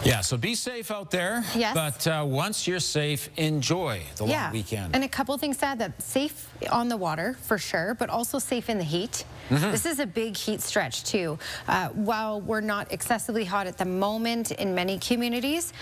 Yeah, so be safe out there. Yes. But once you're safe, enjoy the long weekend. And a couple things to add: that safe on the water for sure, but also safe in the heat. This is a big heat stretch too. While we're not excessively hot at the moment in many communities,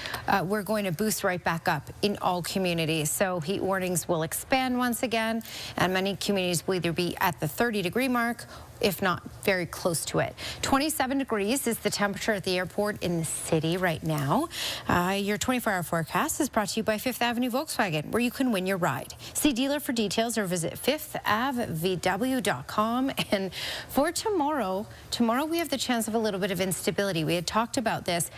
we're going to boost right back up in all communities. So heat warnings will expand once again, and many communities will either be at the 30-degree mark, if not very close to it. 27 degrees is the temperature at the airport in the city right now. Your 24-hour forecast is brought to you by Fifth Avenue Volkswagen, where you can win your ride. See dealer for details or visit fifthAvVW.com. And for tomorrow we have the chance of a little bit of instability. We had talked about this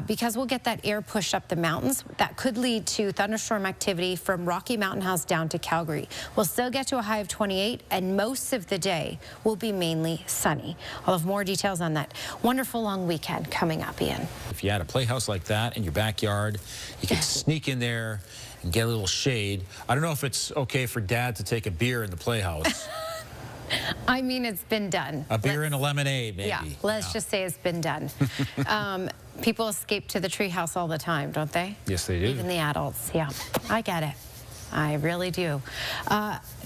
because we'll get that air push up the mountains. That could lead to thunderstorm activity from Rocky Mountain House down to Calgary. We'll still get to a high of 28, and most of the day will be mainly sunny. I'll have more details on that wonderful long weekend coming up, Ian. If you had a playhouse like that in your backyard, you could sneak in there and get a little shade. I don't know if it's okay for Dad to take a beer in the playhouse. I mean, it's been done. A beer and a lemonade, maybe. Yeah, let's just say it's been done. People escape to the treehouse all the time, don't they? Yes, they do. Even the adults. Yeah, I get it. I really do.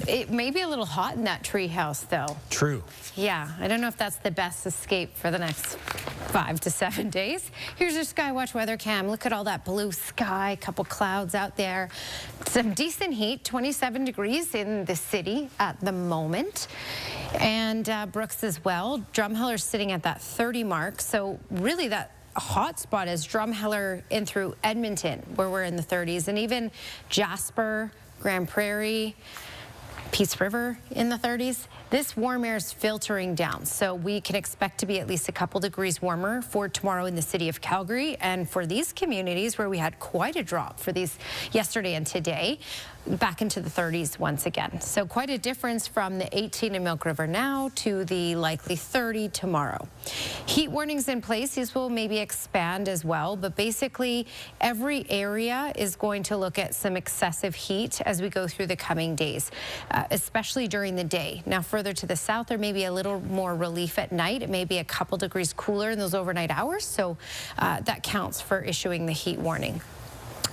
It may be a little hot in that treehouse, though. True. Yeah, I don't know if that's the best escape for the next 5 to 7 days. Here's your Skywatch weather cam. Look at all that blue sky, a couple clouds out there. Some decent heat, 27 degrees in the city at the moment. And Brooks as well. Drumheller's sitting at that 30 mark, so really that hot spot is Drumheller in through Edmonton, where we're in the 30s, and even Jasper, Grand Prairie, Peace River in the 30s. This warm air is filtering down, so we can expect to be at least a couple degrees warmer for tomorrow in the city of Calgary, and for these communities where we had quite a drop for these yesterday and today, back into the 30s once again. So quite a difference from the 18 in Milk River now to the likely 30 tomorrow. Heat warnings in place. These will maybe expand as well, but basically every area is going to look at some excessive heat as we go through the coming days, especially during the day. Now further to the south, there may be a little more relief at night. It may be a couple degrees cooler in those overnight hours, so that counts for issuing the heat warning.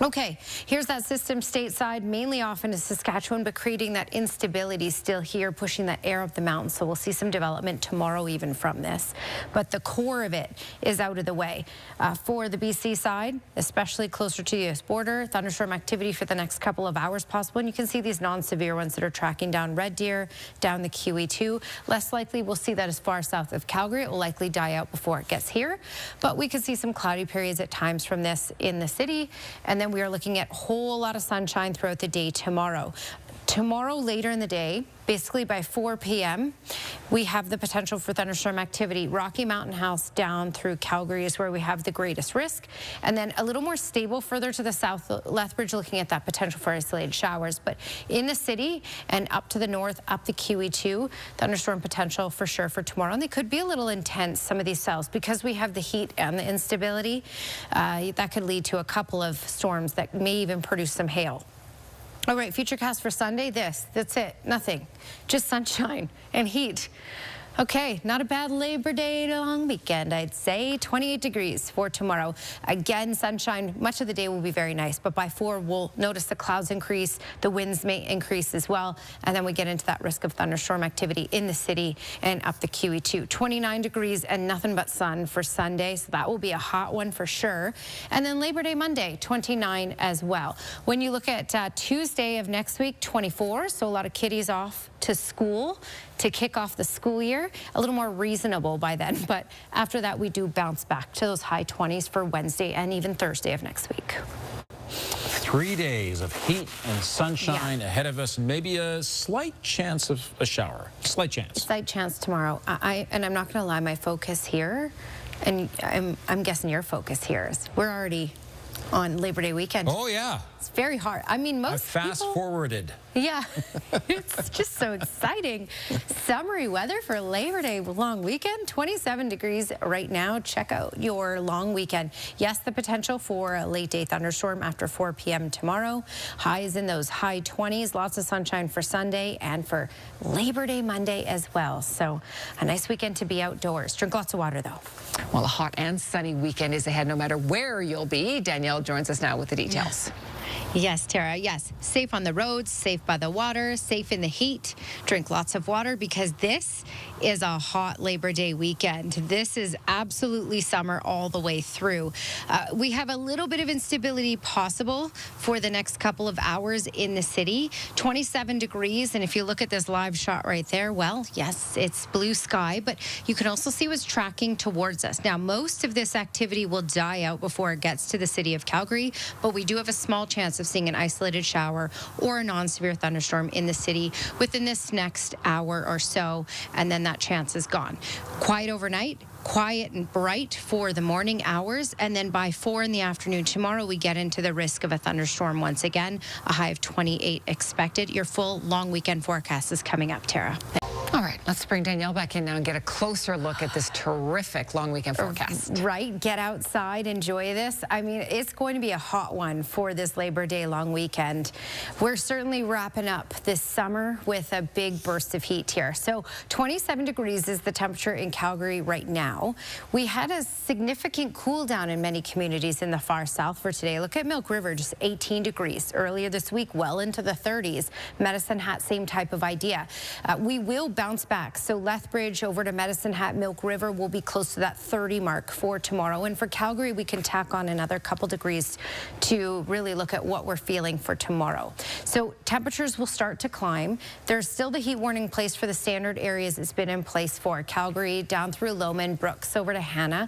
Okay, here's that system stateside, mainly off into Saskatchewan, but creating that instability still here, pushing that air up the mountain. So we'll see some development tomorrow even from this. But the core of it is out of the way. For the BC side, especially closer to the U.S. border, thunderstorm activity for the next couple of hours possible. And you can see these non-severe ones that are tracking down Red Deer, down the QE2. Less likely we'll see that as far south of Calgary. It will likely die out before it gets here. But we could see some cloudy periods at times from this in the city. And then we are looking at a whole lot of sunshine throughout the day tomorrow. Tomorrow later in the day, basically by 4 p.m., we have the potential for thunderstorm activity. Rocky Mountain House down through Calgary is where we have the greatest risk. And then a little more stable further to the south, Lethbridge looking at that potential for isolated showers. But in the city and up to the north, up the QE2, thunderstorm potential for sure for tomorrow. And they could be a little intense, some of these cells, because we have the heat and the instability. That could lead to a couple of storms that may even produce some hail. All right, futurecast for Sunday, that's it, nothing. Just sunshine and heat. Okay, not a bad Labor Day long weekend, I'd say. 28 degrees for tomorrow. Again, sunshine, much of the day will be very nice, but by 4, we'll notice the clouds increase, the winds may increase as well, and then we get into that risk of thunderstorm activity in the city and up the QE2. 29 degrees and nothing but sun for Sunday, so that will be a hot one for sure. And then Labor Day Monday, 29 as well. When you look at Tuesday of next week, 24, so a lot of kiddies off to school to kick off the school year, a little more reasonable by then. But after that, we do bounce back to those high 20s for Wednesday and even Thursday of next week. 3 days of heat and sunshine ahead of us, and maybe a slight chance of a shower. Slight chance. Slight chance tomorrow. And I'm not going to lie, my focus here, and I'm guessing your focus here is we're already on Labor Day weekend. Oh, yeah. It's very hard. I mean, most fast-forwarded. Yeah, it's just so exciting. Summery weather for Labor Day long weekend, 27 degrees right now. Check out your long weekend. Yes, the potential for a late day thunderstorm after 4 p.m. tomorrow. Highs in those high 20s. Lots of sunshine for Sunday and for Labor Day Monday as well. So a nice weekend to be outdoors. Drink lots of water, though. Well, a hot and sunny weekend is ahead no matter where you'll be. Danielle joins us now with the details. Yes, Tara, yes. Safe on the roads, safe by the water, safe in the heat. Drink lots of water because this is a hot Labor Day weekend. This is absolutely summer all the way through. We have a little bit of instability possible for the next couple of hours in the city. 27 degrees, and if you look at this live shot right there, well, yes, it's blue sky, but you can also see what's tracking towards us. Now, most of this activity will die out before it gets to the city of Calgary, but we do have a small chance of seeing an isolated shower or a non-severe thunderstorm in the city within this next hour or so, and then that chance is gone. Quiet overnight, quiet and bright for the morning hours, and then by 4 in the afternoon tomorrow, we get into the risk of a thunderstorm once again. A high of 28 expected. Your full long weekend forecast is coming up, Tara. All right, let's bring Danielle back in now and get a closer look at this terrific long weekend forecast. Right, get outside, enjoy this. I mean, it's going to be a hot one for this Labor Day long weekend. We're certainly wrapping up this summer with a big burst of heat here. So 27 degrees is the temperature in Calgary right now. We had a significant cool down in many communities in the far south for today. Look at Milk River, just 18 degrees. Earlier this week, well into the 30s. Medicine Hat, same type of idea. We will bounce back. So Lethbridge over to Medicine Hat, Milk River will be close to that 30 mark for tomorrow. And for Calgary, we can tack on another couple degrees to really look at what we're feeling for tomorrow. So temperatures will start to climb. There's still the heat warning placed for the standard areas it's been in place for. Calgary down through Lowman, Brooks over to Hanna.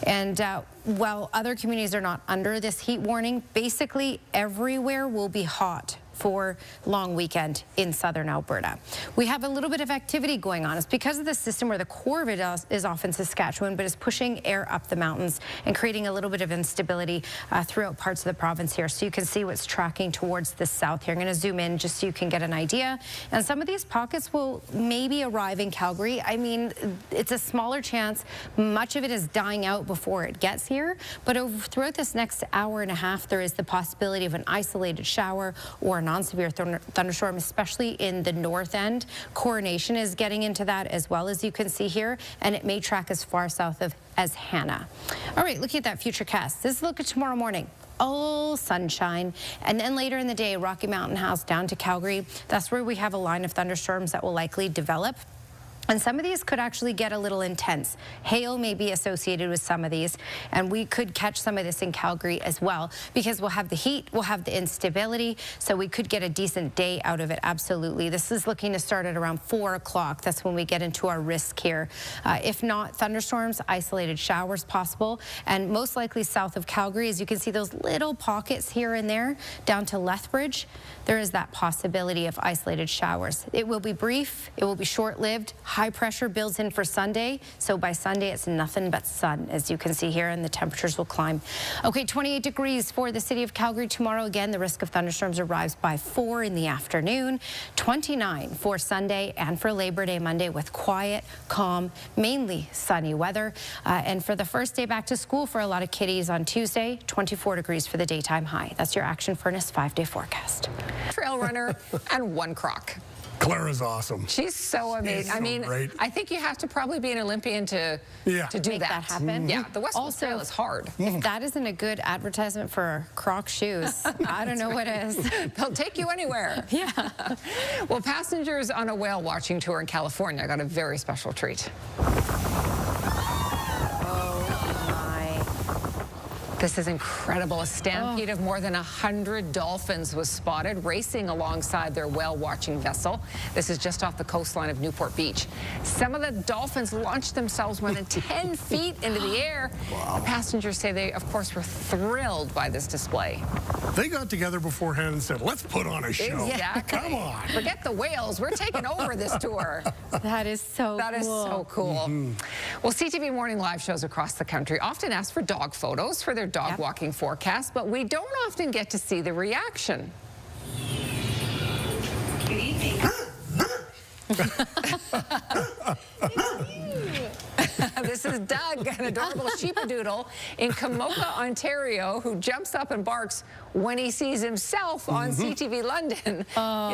And while other communities are not under this heat warning, basically everywhere will be hot for long weekend in southern Alberta. We have a little bit of activity going on. It's because of the system where the core of it is off in Saskatchewan, but it's pushing air up the mountains and creating a little bit of instability throughout parts of the province here. So you can see what's tracking towards the south here. I'm going to zoom in just so you can get an idea. And some of these pockets will maybe arrive in Calgary. I mean, it's a smaller chance. Much of it is dying out before it gets here. But throughout this next hour and a half, there is the possibility of an isolated shower or non-severe thunderstorm, especially in the north end. Coronation is getting into that as well, as you can see here, and it may track as far south as Hanna. All right, looking at that future cast. This is a look at tomorrow morning. All sunshine, and then later in the day, Rocky Mountain House down to Calgary. That's where we have a line of thunderstorms that will likely develop. And some of these could actually get a little intense. Hail may be associated with some of these, and we could catch some of this in Calgary as well, because we'll have the heat, we'll have the instability, so we could get a decent day out of it, absolutely. This is looking to start at around 4 o'clock. That's when we get into our risk here. If not thunderstorms, isolated showers possible, and most likely south of Calgary. As you can see, those little pockets here and there down to Lethbridge, there is that possibility of isolated showers. It will be brief, it will be short-lived. High pressure builds in for Sunday, so by Sunday it's nothing but sun, as you can see here, and the temperatures will climb. Okay, 28 degrees for the city of Calgary tomorrow. Again, the risk of thunderstorms arrives by 4 in the afternoon. 29 for Sunday and for Labor Day Monday, with quiet, calm, mainly sunny weather. And for the first day back to school for a lot of kiddies on Tuesday, 24 degrees for the daytime high. That's your Action Furnace 5-day forecast. Trail runner and one croc. Clara's awesome. She's so amazing. So I mean, great. I think you have to probably be an Olympian to do Make that happen. Yeah, the West Coast Trail is hard. If that isn't a good advertisement for Croc shoes, I don't know what is. They'll take you anywhere. Yeah. Well, passengers on a whale watching tour in California got a very special treat. This is incredible. A stampede of more than 100 dolphins was spotted racing alongside their whale-watching vessel. This is just off the coastline of Newport Beach. Some of the dolphins launched themselves more than 10 feet into the air. Wow. The passengers say they, of course, were thrilled by this display. They got together beforehand and said, let's put on a show. Exactly. Come on. Forget the whales. We're taking over this tour. That is so cool. That is so cool. Well, CTV Morning Live shows across the country often ask for dog photos for their dog walking forecast, but we don't often get to see the reaction. Good evening. This is Doug, an adorable sheepadoodle in Kamoka, Ontario, who jumps up and barks when he sees himself on CTV London.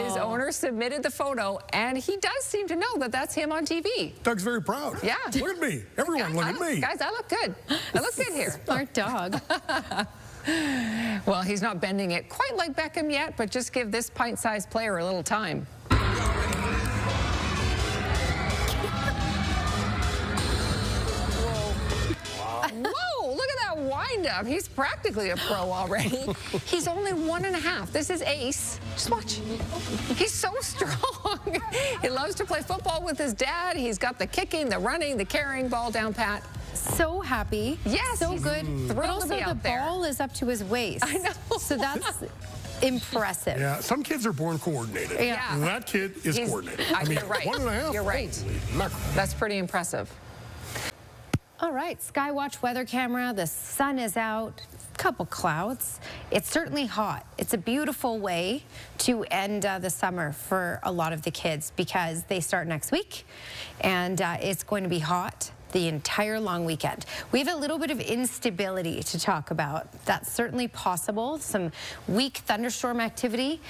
His owner submitted the photo, and he does seem to know that that's him on TV. Doug's very proud. Yeah. Look at me. Everyone, look at me. Guys, I look good. I look good here. Smart dog. Well, he's not bending it quite like Beckham yet, but just give this pint-sized player a little time. Whoa, look at that wind-up. He's practically a pro already. He's only 1.5. This is Ace. Just watch. He's so strong. He loves to play football with his dad. He's got the kicking, the running, the carrying, ball down pat. So happy. Yes. So good. But Thrilled also to be the out there. ball is up to his waist. I know. So that's impressive. Yeah, some kids are born coordinated. Yeah. That kid is coordinated. I mean, you're right. 1.5. You're right. Holy mackerel. That's pretty impressive. All right, Skywatch weather camera. The sun is out. Couple clouds. It's certainly hot. It's a beautiful way to end the summer for a lot of the kids because they start next week, and it's going to be hot the entire long weekend. We have a little bit of instability to talk about. That's certainly possible. Some weak thunderstorm activity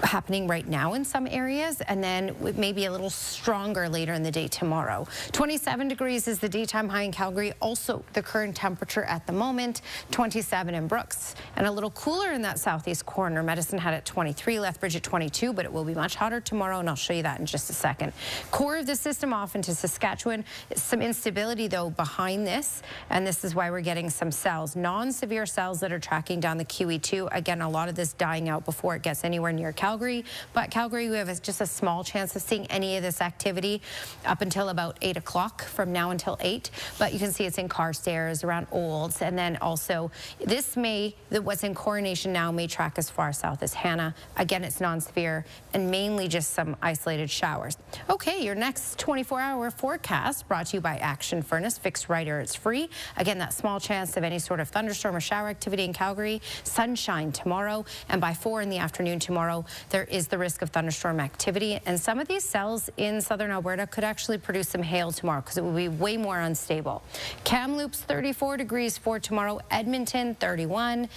happening right now in some areas, and then maybe a little stronger later in the day tomorrow. 27 degrees is the daytime high in Calgary. Also, the current temperature at the moment, 27 in Brooks, and a little cooler in that southeast corner. Medicine had at 23, Lethbridge at 22, but it will be much hotter tomorrow, and I'll show you that in just a second. Core of the system off into Saskatchewan. Some instability though behind this, and this is why we're getting some cells, non-severe cells that are tracking down the QE2. Again, a lot of this dying out before it gets anywhere near Calgary, but Calgary, we have just a small chance of seeing any of this activity up until about 8 o'clock, from now until 8, but you can see it's in Carstairs, around Olds, and then also this what's in Coronation now may track as far south as Hannah. Again, it's non-severe and mainly just some isolated showers. Okay, your next 24-hour forecast brought to you by Action Furnace. Fixed right or it's free. Again, that small chance of any sort of thunderstorm or shower activity in Calgary. Sunshine tomorrow, and by 4 in the afternoon tomorrow, there is the risk of thunderstorm activity, and some of these cells in southern Alberta could actually produce some hail tomorrow because it will be way more unstable. Kamloops 34 degrees for tomorrow. Edmonton 31.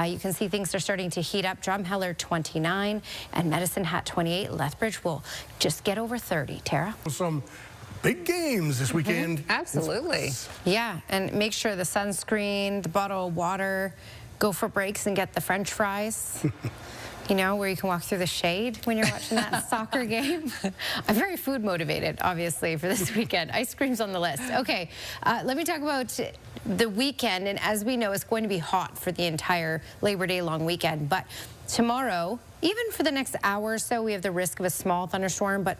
You can see things are starting to heat up. Drumheller 29 and Medicine Hat 28. Lethbridge will just get over 30. Tara? Some big games this weekend. Absolutely. Yeah, and make sure the sunscreen, the bottle of water, go for breaks and get the French fries. You know, where you can walk through the shade when you're watching that soccer game. I'm very food motivated, obviously, for this weekend. Ice cream's on the list. Okay, let me talk about the weekend. And as we know, it's going to be hot for the entire Labor Day long weekend. But tomorrow, even for the next hour or so, we have the risk of a small thunderstorm. But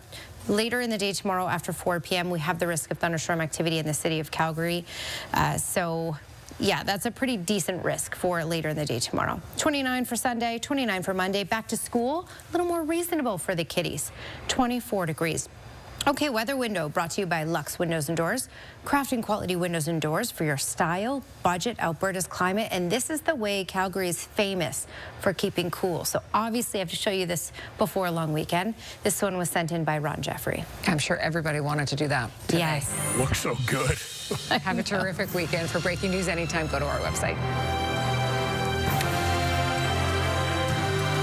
later in the day tomorrow after 4 p.m., we have the risk of thunderstorm activity in the city of Calgary. Yeah, that's a pretty decent risk for later in the day tomorrow. 29 for Sunday, 29 for Monday. Back to school, a little more reasonable for the kiddies. 24 degrees. Okay, weather window brought to you by Lux Windows and Doors. Crafting quality windows and doors for your style, budget, Alberta's climate. And this is the way Calgary is famous for keeping cool. So obviously I have to show you this before a long weekend. This one was sent in by Ron Jeffrey. I'm sure everybody wanted to do that today. Yes. Looks so good. Have a terrific weekend. For breaking news anytime, go to our website.